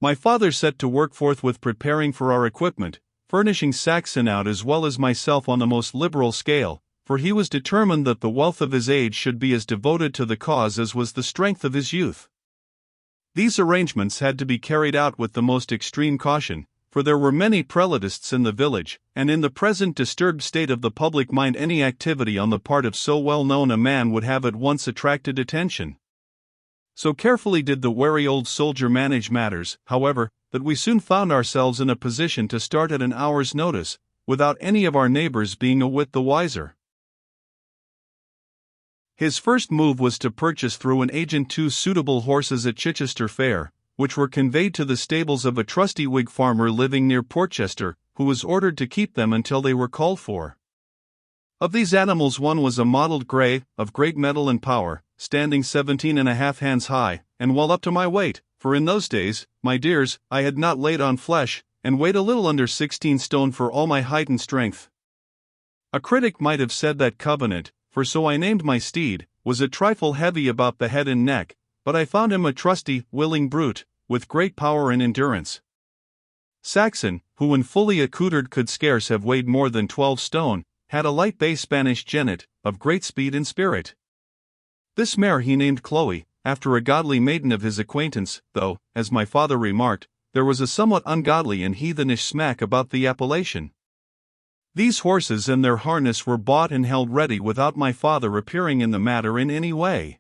My father set to work forthwith preparing for our equipment, furnishing Saxon out as well as myself on the most liberal scale, for he was determined that the wealth of his age should be as devoted to the cause as was the strength of his youth. These arrangements had to be carried out with the most extreme caution, for there were many prelatists in the village, and in the present disturbed state of the public mind any activity on the part of so well-known a man would have at once attracted attention. So carefully did the wary old soldier manage matters, however, that we soon found ourselves in a position to start at an hour's notice, without any of our neighbors being a whit the wiser. His first move was to purchase through an agent 2 suitable horses at Chichester Fair, which were conveyed to the stables of a trusty Whig farmer living near Portchester, who was ordered to keep them until they were called for. Of these animals one was a mottled grey, of great mettle and power, standing 17½ hands high, and well up to my weight, for in those days, my dears, I had not laid on flesh, and weighed a little under 16 stone for all my height and strength. A critic might have said that Covenant, for so I named my steed, was a trifle heavy about the head and neck, but I found him a trusty, willing brute, with great power and endurance. Saxon, who when fully accoutred could scarce have weighed more than 12 stone, had a light bay Spanish jennet, of great speed and spirit. This mare he named Chloe, after a godly maiden of his acquaintance, though, as my father remarked, there was a somewhat ungodly and heathenish smack about the appellation. These horses and their harness were bought and held ready without my father appearing in the matter in any way.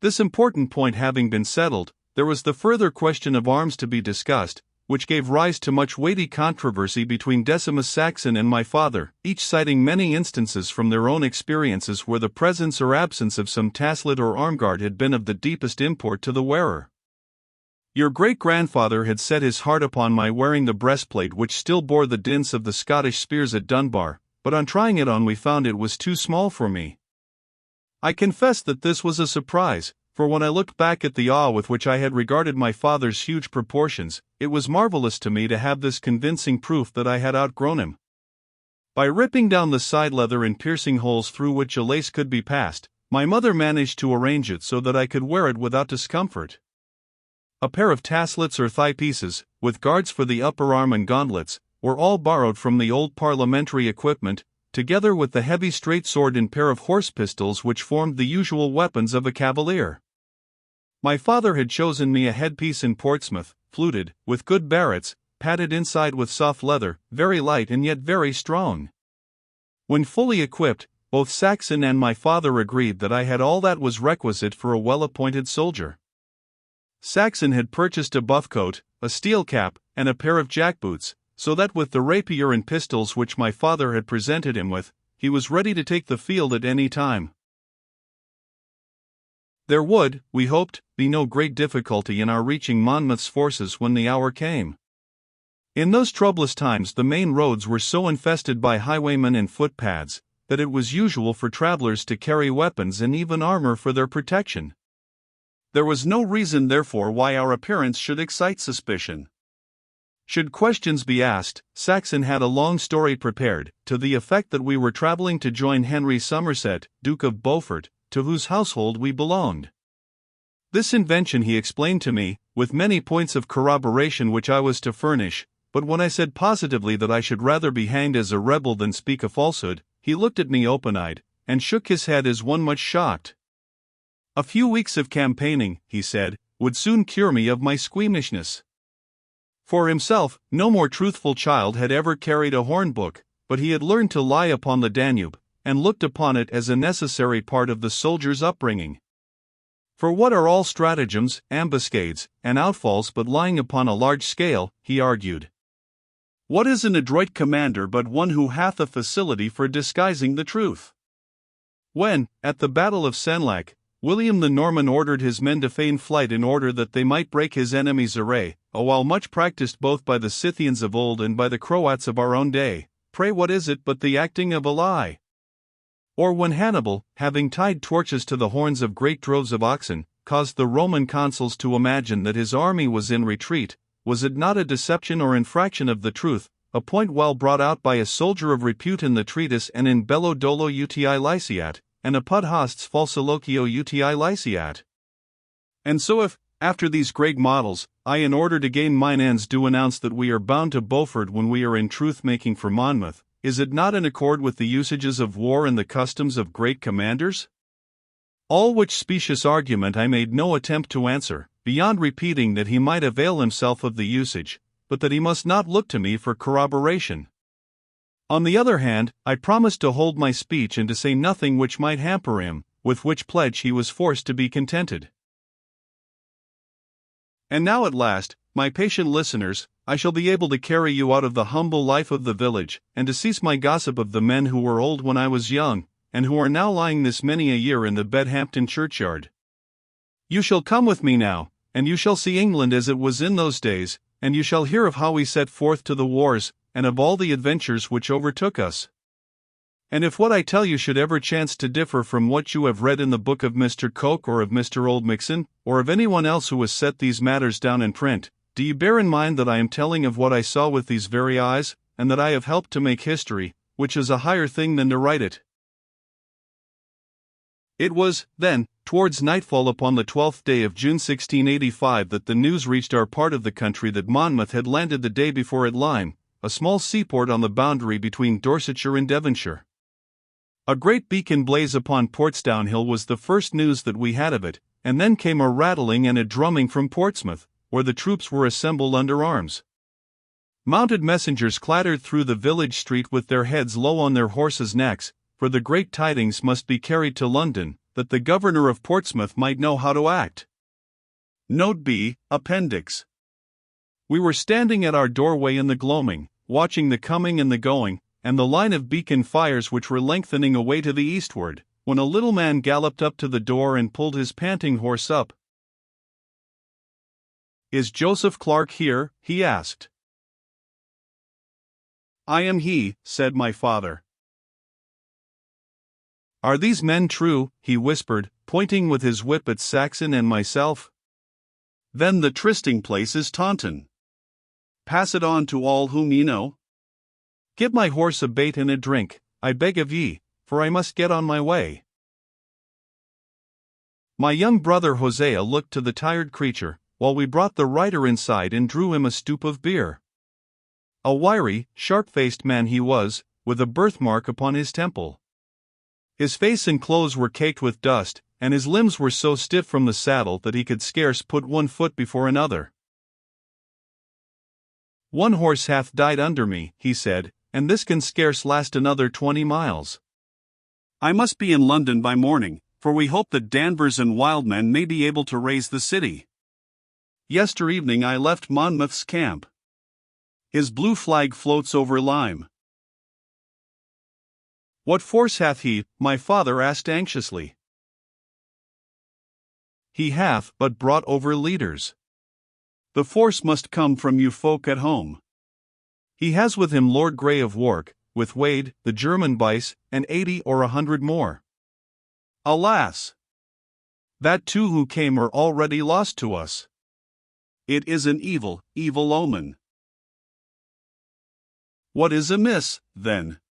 This important point having been settled, there was the further question of arms to be discussed, which gave rise to much weighty controversy between Decimus Saxon and my father, each citing many instances from their own experiences where the presence or absence of some taslet or armguard had been of the deepest import to the wearer. Your great-grandfather had set his heart upon my wearing the breastplate which still bore the dints of the Scottish spears at Dunbar, but on trying it on we found it was too small for me. I confess that this was a surprise, for when I looked back at the awe with which I had regarded my father's huge proportions, it was marvelous to me to have this convincing proof that I had outgrown him. By ripping down the side leather and piercing holes through which a lace could be passed, my mother managed to arrange it so that I could wear it without discomfort. A pair of taslets or thigh pieces, with guards for the upper arm and gauntlets, were all borrowed from the old parliamentary equipment, together with the heavy straight sword and pair of horse pistols which formed the usual weapons of a cavalier. My father had chosen me a headpiece in Portsmouth, fluted, with good barrettes, padded inside with soft leather, very light and yet very strong. When fully equipped, both Saxon and my father agreed that I had all that was requisite for a well-appointed soldier. Saxon had purchased a buff coat, a steel cap, and a pair of jackboots, so that with the rapier and pistols which my father had presented him with, he was ready to take the field at any time. There would, we hoped, be no great difficulty in our reaching Monmouth's forces when the hour came. In those troublous times the main roads were so infested by highwaymen and footpads, that it was usual for travellers to carry weapons and even armour for their protection. There was no reason therefore why our appearance should excite suspicion. Should questions be asked, Saxon had a long story prepared, to the effect that we were travelling to join Henry Somerset, Duke of Beaufort, to whose household we belonged. This invention he explained to me, with many points of corroboration which I was to furnish, but when I said positively that I should rather be hanged as a rebel than speak a falsehood, he looked at me open-eyed, and shook his head as one much shocked. A few weeks of campaigning, he said, would soon cure me of my squeamishness. For himself, no more truthful child had ever carried a horn-book, but he had learned to lie upon the Danube, and looked upon it as a necessary part of the soldier's upbringing. For what are all stratagems, ambuscades, and outfalls but lying upon a large scale, he argued. What is an adroit commander but one who hath a facility for disguising the truth? When, at the battle of Senlac, William the Norman ordered his men to feign flight in order that they might break his enemy's array, a while much practiced both by the Scythians of old and by the Croats of our own day, pray what is it but the acting of a lie? Or when Hannibal, having tied torches to the horns of great droves of oxen, caused the Roman consuls to imagine that his army was in retreat, was it not a deception or infraction of the truth, a point well brought out by a soldier of repute in the treatise and in Bello Dolo uti lyceat, and apud hosts falsiloquio uti lyceat? And so if, After these great models, I in order to gain mine ends do announce that we are bound to Beaufort when we are in truth making for Monmouth. Is it not in accord with the usages of war and the customs of great commanders? All which specious argument I made no attempt to answer, beyond repeating that he might avail himself of the usage, but that he must not look to me for corroboration. On the other hand, I promised to hold my speech and to say nothing which might hamper him, with which pledge he was forced to be contented. And now at last, my patient listeners, I shall be able to carry you out of the humble life of the village, and to cease my gossip of the men who were old when I was young, and who are now lying this many a year in the Bedhampton churchyard. You shall come with me now, and you shall see England as it was in those days, and you shall hear of how we set forth to the wars, and of all the adventures which overtook us. And if what I tell you should ever chance to differ from what you have read in the book of Mr. Coke or of Mr. Oldmixon, or of anyone else who has set these matters down in print, do you bear in mind that I am telling of what I saw with these very eyes, and that I have helped to make history, which is a higher thing than to write it. It was, then, towards nightfall upon the 12th day of June 1685 that the news reached our part of the country that Monmouth had landed the day before at Lyme, a small seaport on the boundary between Dorsetshire and Devonshire. A great beacon blaze upon Portsdown Hill was the first news that we had of it, and then came a rattling and a drumming from Portsmouth, where the troops were assembled under arms. Mounted messengers clattered through the village street with their heads low on their horses' necks, for the great tidings must be carried to London, that the governor of Portsmouth might know how to act. Note B. Appendix. We were standing at our doorway in the gloaming, watching the coming and the going, and the line of beacon fires which were lengthening away to the eastward, when a little man galloped up to the door and pulled his panting horse up. "Is Joseph Clarke here?" he asked. "I am he," said my father. "Are these men true?" he whispered, pointing with his whip at Saxon and myself. "Then the trysting place is Taunton. Pass it on to all whom ye know. Give my horse a bait and a drink, I beg of ye, for I must get on my way." My young brother Hosea looked to the tired creature, while we brought the rider inside and drew him a stoup of beer. A wiry, sharp-faced man he was, with a birthmark upon his temple. His face and clothes were caked with dust, and his limbs were so stiff from the saddle that he could scarce put one foot before another. "One horse hath died under me," he said, "and this can scarce last another 20 miles. I must be in London by morning, for we hope that Danvers and Wildman may be able to raise the city. Yester evening I left Monmouth's camp. His blue flag floats over Lyme." "What force hath he?" my father asked anxiously. "He hath but brought over leaders. The force must come from you folk at home. He has with him Lord Grey of Wark, with Wade, the German Bice, and 80 or 100 more. Alas! That two who came are already lost to us. It is an evil, evil omen." "What is amiss, then?"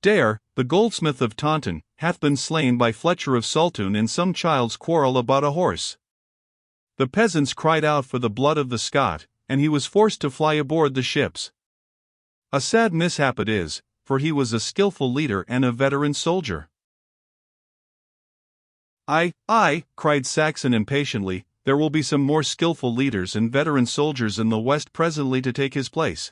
"Dare, the goldsmith of Taunton, hath been slain by Fletcher of Saltoun in some child's quarrel about a horse. The peasants cried out for the blood of the Scot, and he was forced to fly aboard the ships. A sad mishap it is, for he was a skillful leader and a veteran soldier." "Aye," cried Saxon impatiently, "there will be some more skillful leaders and veteran soldiers in the West presently to take his place.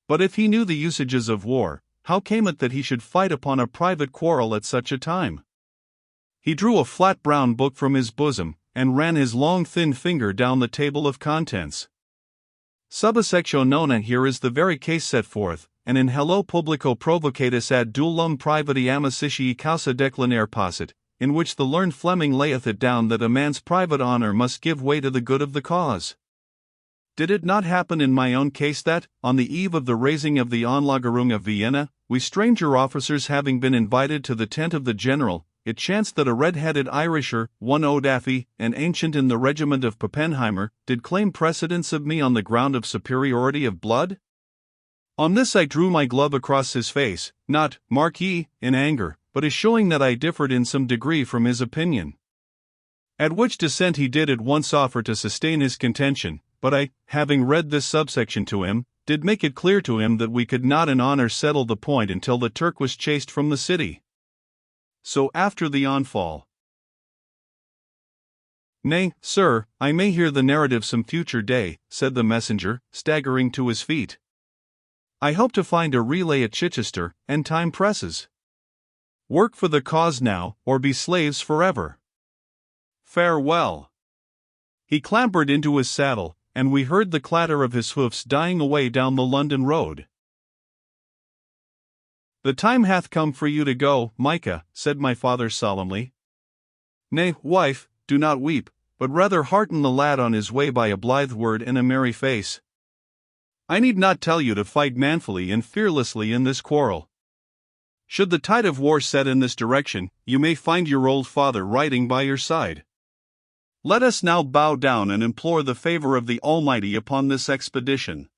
But if he knew the usages of war, how came it that he should fight upon a private quarrel at such a time?" He drew a flat brown book from his bosom, and ran his long thin finger down the table of contents. "Subsectio nona, here is the very case set forth, and in hello publico provocatus ad duellum privati amicitiae causa declinare possit, in which the learned Fleming layeth it down that a man's private honor must give way to the good of the cause. Did it not happen in my own case that, on the eve of the raising of the Anlagerung of Vienna, we stranger officers having been invited to the tent of the general, it chanced that a red-headed Irisher, one O'Daffy, an ancient in the regiment of Pappenheimer, did claim precedence of me on the ground of superiority of blood? On this I drew my glove across his face, not, mark ye, in anger, but as showing that I differed in some degree from his opinion. At which dissent he did at once offer to sustain his contention, but I, having read this subsection to him, did make it clear to him that we could not in honor settle the point until the Turk was chased from the city. So after the onfall. Nay, sir, I may hear the narrative some future day, said the messenger, staggering to his feet. I hope to find a relay at Chichester, and time presses. Work for the cause now, or be slaves forever. Farewell. He clambered into his saddle, and we heard the clatter of his hoofs dying away down the London road. The time hath come for you to go, Micah, said my father solemnly. Nay, wife, do not weep, but rather hearten the lad on his way by a blithe word and a merry face. I need not tell you to fight manfully and fearlessly in this quarrel. Should the tide of war set in this direction, you may find your old father riding by your side. Let us now bow down and implore the favor of the Almighty upon this expedition.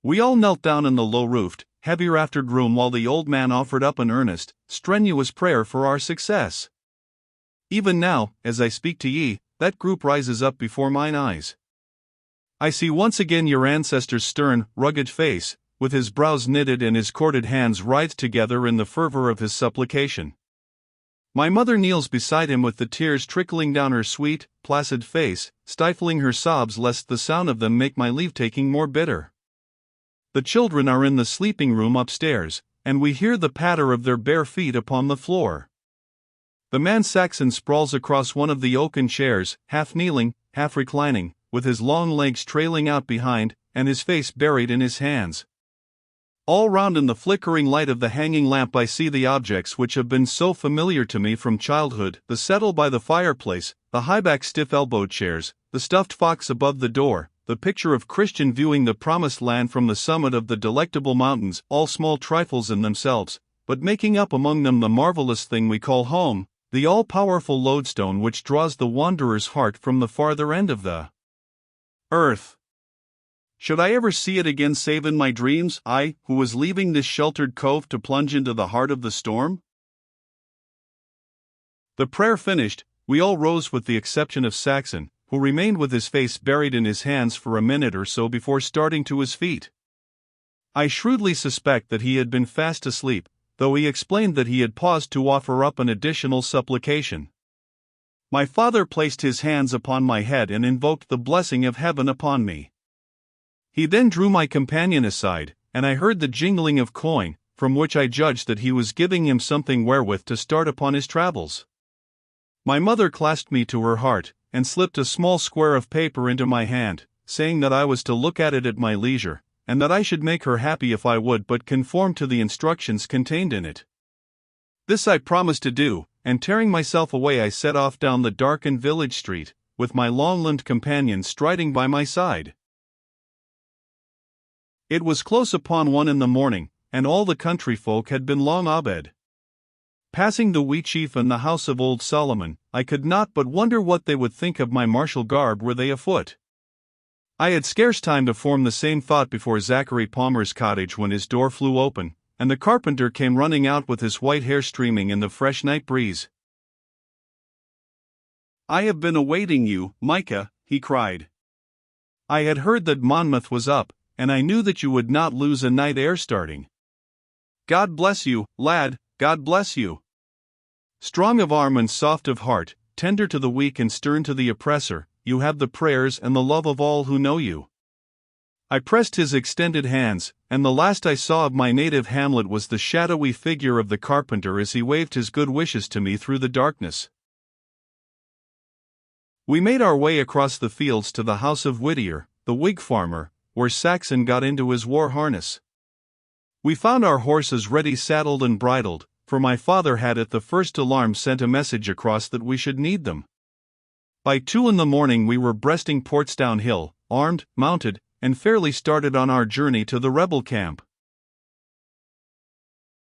We all knelt down in the low-roofed, heavy-raftered room while the old man offered up an earnest, strenuous prayer for our success. Even now, as I speak to ye, that group rises up before mine eyes. I see once again your ancestor's stern, rugged face, with his brows knitted and his corded hands writhed together in the fervor of his supplication. My mother kneels beside him with the tears trickling down her sweet, placid face, stifling her sobs lest the sound of them make my leave-taking more bitter. The children are in the sleeping room upstairs, and we hear the patter of their bare feet upon the floor. The man Saxon sprawls across one of the oaken chairs, half kneeling, half reclining, with his long legs trailing out behind, and his face buried in his hands. All round in the flickering light of the hanging lamp I see the objects which have been so familiar to me from childhood, the settle by the fireplace, the high-back stiff-elbowed chairs, the stuffed fox above the door, the picture of Christian viewing the promised land from the summit of the delectable mountains, all small trifles in themselves, but making up among them the marvelous thing we call home, the all-powerful lodestone which draws the wanderer's heart from the farther end of the earth. Should I ever see it again save in my dreams, I, who was leaving this sheltered cove to plunge into the heart of the storm? The prayer finished, we all rose with the exception of Saxon, who remained with his face buried in his hands for a minute or so before starting to his feet. I shrewdly suspect that he had been fast asleep, though he explained that he had paused to offer up an additional supplication. My father placed his hands upon my head and invoked the blessing of heaven upon me. He then drew my companion aside, and I heard the jingling of coin, from which I judged that he was giving him something wherewith to start upon his travels. My mother clasped me to her heart, and slipped a small square of paper into my hand, saying that I was to look at it at my leisure, and that I should make her happy if I would but conform to the instructions contained in it. This I promised to do, and tearing myself away I set off down the darkened village street, with my long-limbed companion striding by my side. It was close upon 1 in the morning, and all the country folk had been long abed. Passing the wee chief and the house of old Solomon, I could not but wonder what they would think of my martial garb were they afoot. I had scarce time to form the same thought before Zachary Palmer's cottage when his door flew open, and the carpenter came running out with his white hair streaming in the fresh night breeze. "I have been awaiting you, Micah," he cried. "I had heard that Monmouth was up, and I knew that you would not lose a night ere starting. God bless you, lad, God bless you. Strong of arm and soft of heart, tender to the weak and stern to the oppressor, you have the prayers and the love of all who know you." I pressed his extended hands, and the last I saw of my native hamlet was the shadowy figure of the carpenter as he waved his good wishes to me through the darkness. We made our way across the fields to the house of Whittier, the Whig farmer, where Saxon got into his war harness. We found our horses ready saddled and bridled, for my father had at the first alarm sent a message across that we should need them. By 2 in the morning we were breasting Portsdown Hill, armed, mounted, and fairly started on our journey to the rebel camp.